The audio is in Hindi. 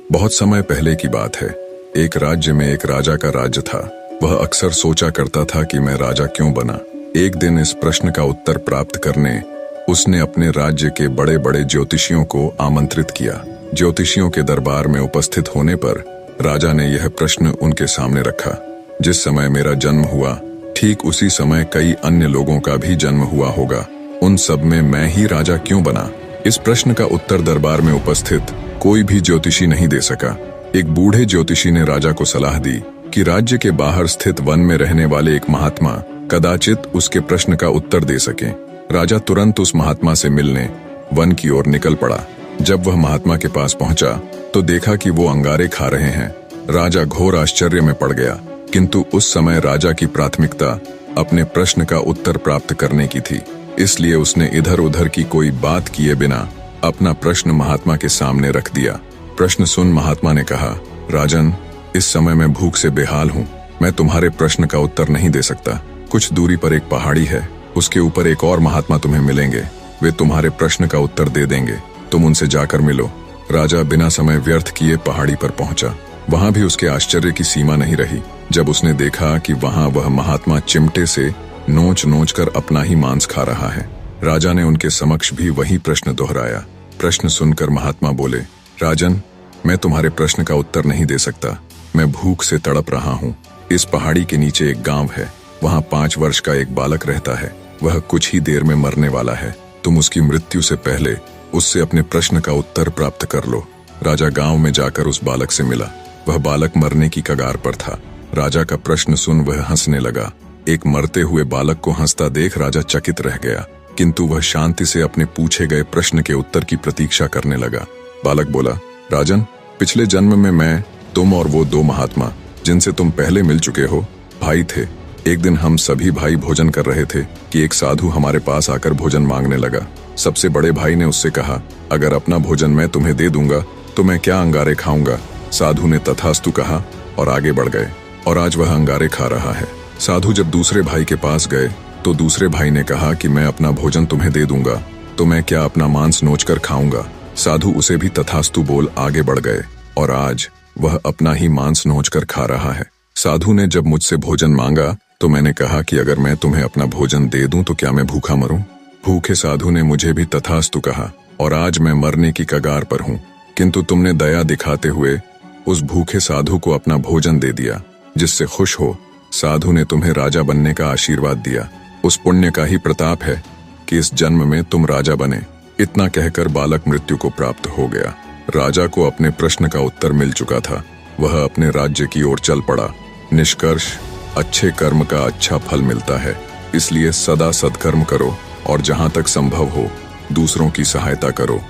बहुत समय पहले की बात है। एक राज्य में एक राजा का राज्य था। वह अक्सर सोचा करता था कि मैं राजा क्यों बना। एक दिन इस प्रश्न का उत्तर प्राप्त करने उसने अपने राज्य के बड़े बड़े ज्योतिषियों को आमंत्रित किया। ज्योतिषियों के दरबार में उपस्थित होने पर राजा ने यह प्रश्न उनके सामने रखा, जिस समय मेरा जन्म हुआ ठीक उसी समय कई अन्य लोगों का भी जन्म हुआ होगा। उन सब में मैं ही राजा क्यों बना? इस प्रश्न का उत्तर दरबार में उपस्थित कोई भी ज्योतिषी नहीं दे सका। एक बूढ़े ज्योतिषी ने राजा को सलाह दी कि राज्य के बाहर स्थित वन में रहने वाले एक महात्मा कदाचित उसके प्रश्न का उत्तर दे सके। राजा तुरंत उस महात्मा से मिलने वन की ओर निकल पड़ा। जब वह महात्मा के पास पहुंचा तो देखा कि वो अंगारे खा रहे हैं। राजा घोर आश्चर्य में पड़ गया, किंतु उस समय राजा की प्राथमिकता अपने प्रश्न का उत्तर प्राप्त करने की थी। इसलिए उसने इधर उधर की कोई बात किए बिना अपना प्रश्न महात्मा के सामने रख दिया। प्रश्न सुन महात्मा ने कहा, राजन, इस समय मैं भूख से बेहाल हूँ। मैं तुम्हारे प्रश्न का उत्तर नहीं दे सकता। कुछ दूरी पर एक पहाड़ी है, उसके ऊपर एक और महात्मा तुम्हें मिलेंगे। वे तुम्हारे प्रश्न का उत्तर दे देंगे। तुम उनसे जाकर मिलो। राजा बिना समय व्यर्थ किए पहाड़ी पर पहुंचा। वहां भी उसके आश्चर्य की सीमा नहीं रही जब उसने देखा कि वहां वह महात्मा चिमटे से नोच नोच कर अपना ही मांस खा रहा है। राजा ने उनके समक्ष भी वही प्रश्न दोहराया। प्रश्न सुनकर महात्मा बोले, राजन, मैं तुम्हारे प्रश्न का उत्तर नहीं दे सकता। मैं भूख से तड़प रहा हूँ। इस पहाड़ी के नीचे एक गांव है, वहाँ 5 वर्ष का एक बालक रहता है। वह कुछ ही देर में मरने वाला है। तुम उसकी मृत्यु से पहले उससे अपने प्रश्न का उत्तर प्राप्त कर लो। राजा गांव में जाकर उस बालक से मिला। वह बालक मरने की कगार पर था। राजा का प्रश्न सुन वह हंसने लगा। एक मरते हुए बालक को हंसता देख राजा चकित रह गया, किंतु वह शांति से अपने पूछे गए प्रश्न के उत्तर की प्रतीक्षा करने लगा। बालक बोला, राजन, पिछले जन्म में मैं, तुम और वो 2 महात्मा जिनसे तुम पहले मिल चुके हो, भाई थे। एक दिन हम सभी भाई भोजन कर रहे थे कि एक साधु हमारे पास आकर भोजन मांगने लगा। सबसे बड़े भाई ने उससे कहा, अगर अपना भोजन मैं तुम्हें दे दूंगा तो मैं क्या अंगारे खाऊंगा? साधु ने तथास्तु कहा और आगे बढ़ गए, और आज वह अंगारे खा रहा है। साधु जब दूसरे भाई के पास गए तो दूसरे भाई ने कहा कि मैं अपना भोजन तुम्हें दे दूंगा तो मैं क्या अपना मांस नोचकर खाऊंगा? साधु उसे भी तथास्तु बोल आगे बढ़ गए, और आज वह अपना ही मांस नोचकर खा रहा है। साधु ने जब मुझसे भोजन मांगा तो मैंने कहा कि अगर मैं तुम्हें अपना भोजन दे दूं तो क्या मैं भूखा मरूं? भूखे साधु ने मुझे भी तथास्तु कहा, और आज मैं मरने की कगार पर हूं, किंतु तुमने दया दिखाते हुए उस भूखे साधु को अपना भोजन दे दिया, जिससे खुश हो साधु ने तुम्हें राजा बनने का आशीर्वाद दिया। उस पुण्य का ही प्रताप है कि इस जन्म में तुम राजा बने। इतना कहकर बालक मृत्यु को प्राप्त हो गया। राजा को अपने प्रश्न का उत्तर मिल चुका था। वह अपने राज्य की ओर चल पड़ा। निष्कर्ष, अच्छे कर्म का अच्छा फल मिलता है, इसलिए सदा सत्कर्म करो और जहां तक संभव हो दूसरों की सहायता करो।